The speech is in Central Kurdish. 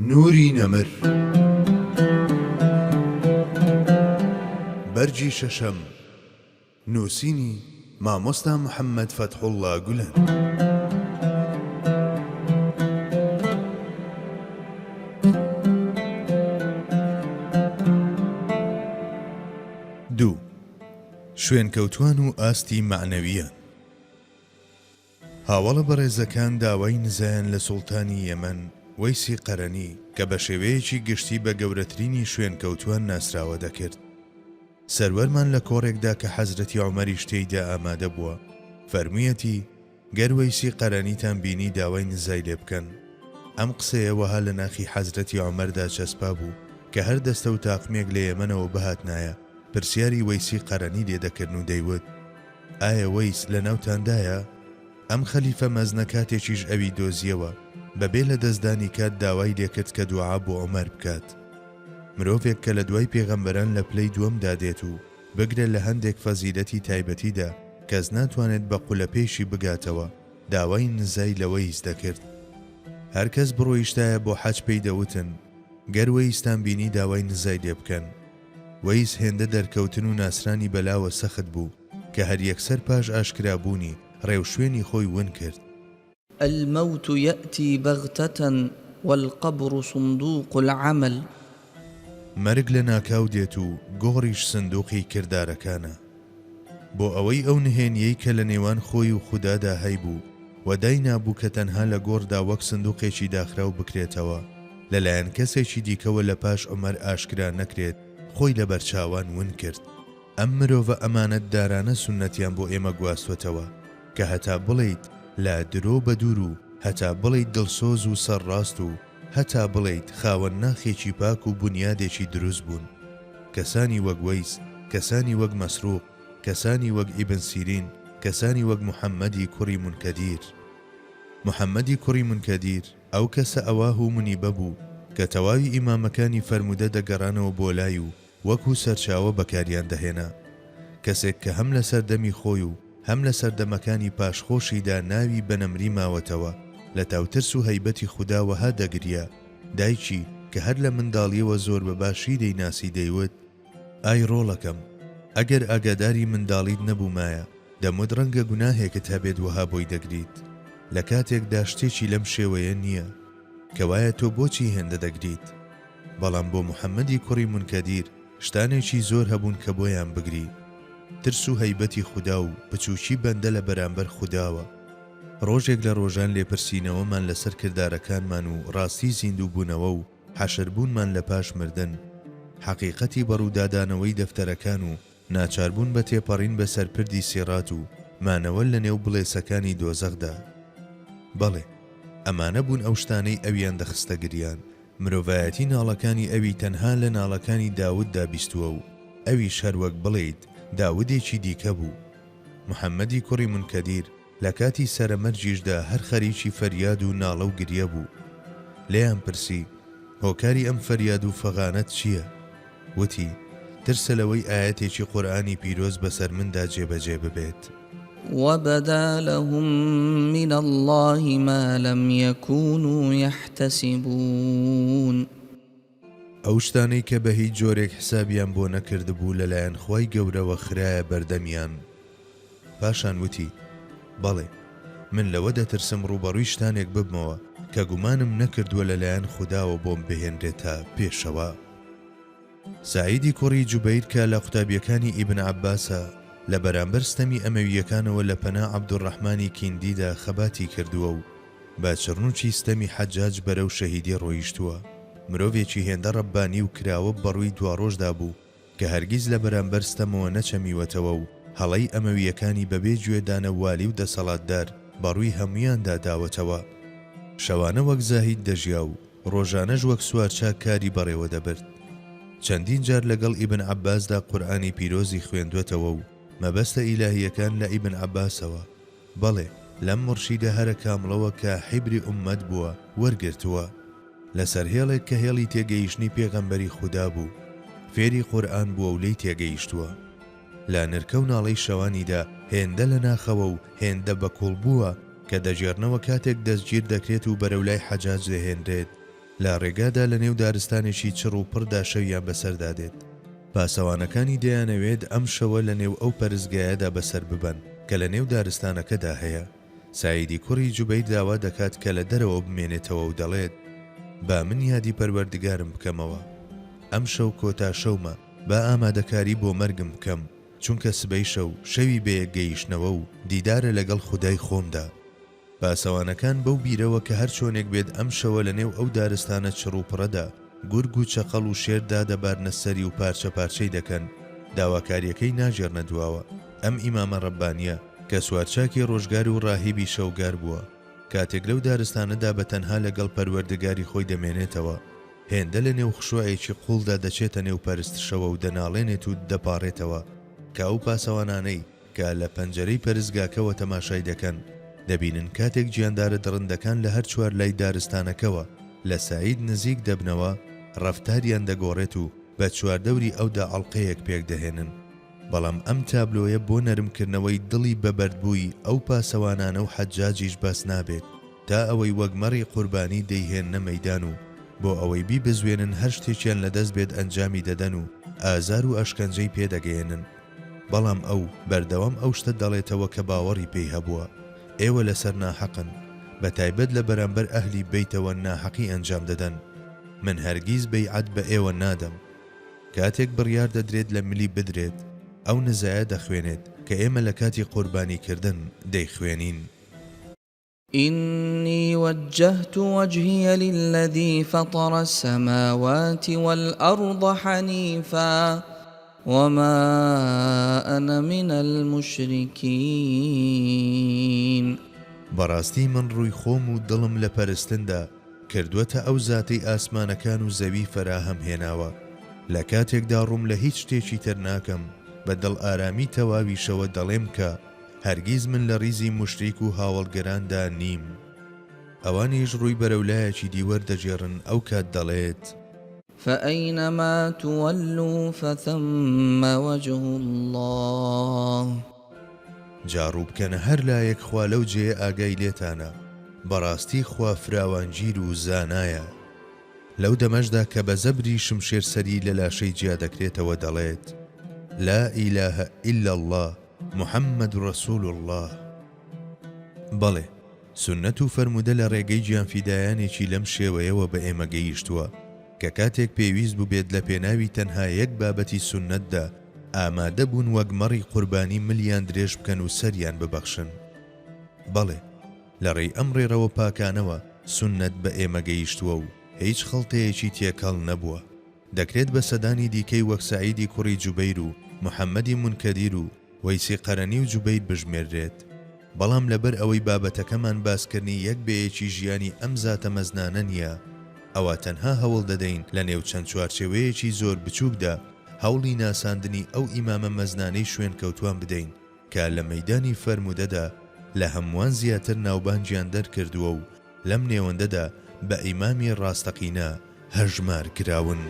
نوری نەمر بەرجی شەشەم نووسینی مامۆستا محەممەد فەتحوڵڵا گولەن. دوو شوێنکەوتوان و ئاستی معنەویان. هاوڵە بەڕێزەکان داوای نزایان لە سوڵتانی یەمەن وەیسی قەرەنی کە بە شێوەیەکی گشتی بە گەورەترینی شوێنکەوتوان ناسراوە دەکرد. سەروەرمان لە کۆڕێکدا کە حەزرەتی عومەری شتەیدا ئامادە بووە فەرموویەتی گەر وەیسی قەرەنیتان بینی داوای نزای لێ بکەن. ئەم قسەیە وەها لە ناخی حەزرەتی عومەردا چەسپا بوو کە هەر دەستە و تاقمێک لە یەمەنەوە بەهاتنایە پرسیاری وەیسی قەرەنی لێ دەکردن و دەیوت ئایا وەیس لە ناوتاندایە؟ ئەم خەلیفە مەزنە کاتێکیش ئەوی دۆزیەوە بەبێ لە دەستدانی کات داوای لێکرد کە دوعا بۆ عومەر بکات. مرۆڤێک کە لە دوای پێغەمبەران لە پلەی دووەمدا دێت و بگرێت لە هەندێک فەزیلەتی تایبەتیدا کەس ناتوانێت بە قولەپێشی بگاتەوە داوای نزای لە وەیس دەکرد. هەرکەس بڕۆیشتایە بۆ حەج پێی دەوتن گەر وەیستان بینی داوای نزای لێ بکەن. وەیس هێندە دەرکەوتن و ناسرانی بەلاوە سەخت بوو کە هەر یەکسەر پاش ئاشکرابوونی ڕێوشوێنی خۆی ون کرد. الموت يأتي بغتة والقبر صندوق العمل. مەرگ لە ناکاو دێت و گۆڕیش سندوقی کردارەکانە. بۆ ئەوەی ئەو نهێنیەی کە لە نێوان خۆی و خوددادا هەیبوو و دای نابوو کە تەنها لە گۆڕدا وەک سندوقێکی داخراو بکرێتەوە لەلایەن کەسێکی دیکەوە لە پاش عومەر ئاشکرا نەکرێت خۆی لە بەرچاوان ون کرد. ئەم مرۆڤە ئەمانەت دارانە سونەتیان بۆ ئێمە گواستوەتەوە کە هەتا بڵیت لا درۆ بە دوور و هەتا بڵیت دڵسۆز و سەرڕاست و هەتا بڵیت خاوەن ناخێکی پاک و بنیادێکی دروست بوون. کەسانی وەک وەیس، کەسانی وەک مەسروق، کەسانی وەک ئیبن سیرین، کەسانی وەک محەممەدی کوڕی منکەدیر. محەممەدی کوڕی منکەدیر ئەو کەسە ئەواه و منیبە بوو کە تەواوی ئیمامەکانی فەرمودە دەگەڕانەوە بۆ لای و وەکو سەرچاوە بەکاریان دەهێنا. کەسێک کە هەم لە سەردەمی خۆی و هەم لە سەردەمەکانی پاشخۆشیدا ناوی بەنەمری ماوەتەوە لە تاوترس و هەیبەتی خودداوەها دەگریا. دایکی کە هەر لە منداڵیەوە زۆر بەباشی دەیناسی دەیوت ئای ڕۆڵەکەم ئەگەر ئاگاداری منداڵیت نەبوومایە دەموت ڕەنگە گوناهێکت هەبێت وەها بۆی دەگریت. لە کاتێکدا شتێکی لەم شێوەیە نییە کەوایە تۆ بۆچی هێندە دەگریت. بەڵام بۆ محەممەدی کوڕی منکەدیر شتانێکی زۆر هەبوون کە بۆیان بگری. ترس و هەیبەتی خوددا و بچووکی بەندە لە بەرامبەر خودداوە. ڕۆژێک لە ڕۆژان لێپرسینەوەمان لەسەر کردارەکانمان و ڕاستی زیندوو بوونەوە و حەشربوونمان لە پاش مردن، حەقیقەتی بەڕوودادانەوەی دەفتەرەکان و ناچاربوون بە تێپەڕین بە سەرپردی سیڕات و مانەوە لە نێو بڵێسەکانی دۆزەخدا. بەڵێ ئەمانە بوون ئەو شتانەی ئەویان دەخستە گریان. مرۆڤایەتی ناڵەکانی ئەوی تەنها لە ناڵەکانی داوددا بیستووە و ئەویش هەروەک بڵێیت داودێکی دیکە بوو. محەممەدی کوڕی منکەدیر لە کاتی سەرەمەرجیشدا هەر خەریکی فەریاد و ناڵە و گریە بوو. لێیان پرسی هۆکاری ئەم فەریاد و فەغانەت چییە؟ وتی ترسە لەوەی ئاەتێکی قورئانی پیرۆز بەسەر مندا جێبەجێ ببێت. وبدا لهم من الله ما لم يكونوا يحتسبون. ئەو شتانەی کە بە هیچ جۆرێک حسابیان بۆ نەکردبوو لەلایەن خوای گەورەوە خرایە بەردەمیان. پاشان وتی بەڵێ من لەوە دەترسم ڕوبەڕووی شتانێک ببمەوە کە گومانم نەکردووە لەلایەن خودداوە بۆم بهێنرێتە پێشەوە. سعیدی کوڕی جوبەیر کە لە قوتابیەکانی ئیبن عەباسە لە بەرامبەر ستەمی ئەمەویەکانەوە لە پەنا عەبدوڕەحمانی کیندیدا خەباتی کردووە و با چڕنوچی ستەمی حەجاج بەرەو شەهیدی ڕۆیشتووە. مرۆڤێکی هێندە ڕەبانی و کراوە بەڕووی دواڕۆژدا بوو کە هەرگیز لە بەرامبەر ستەمەوە نەچەمیوەتەوە و هەڵەی ئەمەویەکانی بەبێ گوێدانە والی و دەسەڵاتدار بەڕووی هەمویاندا داوەتەوە. شەوانە وەک زاهید دەژیا و ڕۆژانەش وەک سوارچاک کاری بەڕێوە دەبرد. چەندین جار لەگەڵ ئیبن عەباسدا قورئانی پیرۆزی خوێندوێتەوە و مەبەستە ئیلاهیەکان لە ئیبن عەباسەوە. بەڵێ لەم مرشیدە هەرە کامڵەوە کە حیبری ئومەت بووە وەرگرتووە. لەسەر هێڵێک کە هێڵی تێگەیشتنی پێغەمبەری خوددا بوو فێری قورئان بووە و لێی تێگەیشتووە. لا نرکە و ناڵەی شەوانیدا هێندە لە ناخەوە و هێندە بەکوڵ بووە کە دەژێرنەوە کاتێک دەستگیر دەکرێت و بەرەولای حەجاج دەهێنرێت لا ڕێگادا لە نێو دارستانێکی چڕ و پڕدا شەویان بەسەردادێت. پاسەوانەکانی دەیانەوێت ئەم شەوە لە نێو ئەو پەرستگایەدا بەسەر ببەن کە لە نێو دارستانەکەدا هەیە. سایدی کوڕی جوبەیر داوا دەکات کە لە دەرەوە بمێنێتەوە و دەڵێت با من یادی پەروەردگارم بکەمەوە. ئەم شەو کۆتا شەومە، با ئامادەکاری بۆ مەرگم بکەم، چونکە سبەی شەو شەوی بەیەکگەیشتنەوە و دیدارە لەگەڵ خودای خۆمدا. پاسەوانەکان بەو بیرەوە کە هەر چۆنێک بێت ئەم شەوە لە نێو ئەو دارستانە چڕوپڕەدا گورگ و چەقەڵ و شێردا دەبارنە سەری و پارچە پارچەی دەکەن، داواکاریەکەی ناژێڕنە دواوە. ئەم ئیمامە ڕەبانیە کە سوارچاکی ڕۆژگار و ڕاهیبی شەوگار بووە، کاتێک لەو دارستانەدا بە تەنها لەگەڵ پەروەردگاری خۆی دەمێنێتەوە، هێندە لە نێو خشوعێکی قوڵدا دەچێتە نێو پەرستشەوە و دەناڵێنێت و دەپاڕێتەوە کە ئەو پاسەوانانەی کە لە پەنجەرەی پەرستگاکەوە تەماشای دەکەن دەبینن کاتێک گیاندارە درڕندەکان لە هەر چوار لای دارستانەکەوە لە سعید نزیک دەبنەوە، ڕەفتاریان دەگۆڕێت و بە چواردەوری ئەودا ئەڵقەیەک پێک دەهێنن. بەڵام ئەم تابلۆیە بۆ نەرمکردنەوەی دڵی بەبەردبووی ئەو پاسەوانانە و حەجاجیش باس نابێت تا ئەوەی وەگمەڕی قوربانی دەیهێننە مەیدان و بۆ ئەوەی بیبزوێنن هەر شتێکیان لەدەست بێت ئەنجامی دەدەن و ئازار و ئەشکەنجەی پێدەگەێنن. بەڵام ئەو بەردەوام ئەو شتە دەڵێتەوە کە باوەڕی پێی هەبووە. ئێوە لەسەر ناحەقن، بە تایبەت لە بەرامبەر ئەهلی بیتەوە ناحەقی ئەنجام دەدەن. من هەرگیز بەیعەت بە ئێوە نادەم. کاتێک بڕیار دەدرێت لە ملی بدرێت، ئەو نزایە دەخوێنێت کە ئێمە لە کاتی قوربانیکردن دەیخوێنین. إني وجهت وجهي للذي فطر السماوات والأرض حنيفا وما أنا من المشركين. بەڕاستی من ڕووی خۆم و دڵم لە پەرستندا کردووەتە ئەو زاتەی ئاسمانەکان و زەوی فەراهەم هێناوە. لە کاتێکدا ڕووم لە هیچ شتێکی تر ناکەم، بە دڵ ئارامی تەواویشەوە دەڵێم کە هەرگیز من لە ڕیزی مشریک و هاوڵگەراندا نیم. ئەوانیش ڕووی بەرەولایەکی دیوەر دەجێڕن، ئەو کات دەڵێت فأينما تولوا فثم وجه الله. جاڕوو بکەنە هەر لایەک خوا لەو جێ ئاگای لێتانە، بەڕاستی خوا فراوانگیر و زانایە. لەو دەمەشدا کە بە زەبری شمشێر سەری لە لاشەی جیا دەکرێتەوە دەڵێت لا ئیلاهە ئیلا الله محەممەد ڕەسوول الله. بەڵێ، سونەت و فەرمودە لە ڕێگەی گیانفیدایانێکی لەم شێوەیەوە بە ئێمە گەیشتووە کە کاتێک پێویست بووبێت لە پێناوی تەنها یەک بابەتی سونەتدا ئامادە بوون وەگمەڕی قوربانی ملیان درێژ بکەن و سەریان ببەخشن. بەڵێ، لە ڕێی ئەم ڕێرەوە پاکانەوە سونەت بە ئێمە گەیشتووە و هیچ خەڵتەیەکی تێکەڵ نەبووە. دەکرێت بە سەدانی دیکەی وەک سەعیدی کوڕی جوبەیر و محەممەدی منکەدیر و وەیسی قەرەنی و جوبەیر بژمێردرێت. بەڵام لەبەر ئەوەی بابەتەکەمان باسکردنی یەک بەیەکی ژیانی ئەم زاتە مەزنانە نییە، ئەوە تەنها هەوڵ دەدەین لە نێو چەند چوارچێوەیەکی زۆر بچووکدا هەوڵی ناساندنی ئەو ئیمامە مەزنانەی شوێن کەوتوان بدەین کە لە مەیدانی فەرمودەدا لە هەمووان زیاتر ناوبانگیان دەرکردووە و لەم نێوەندەدا بە ئیمامی ڕاستەقینە هەژمار کراون.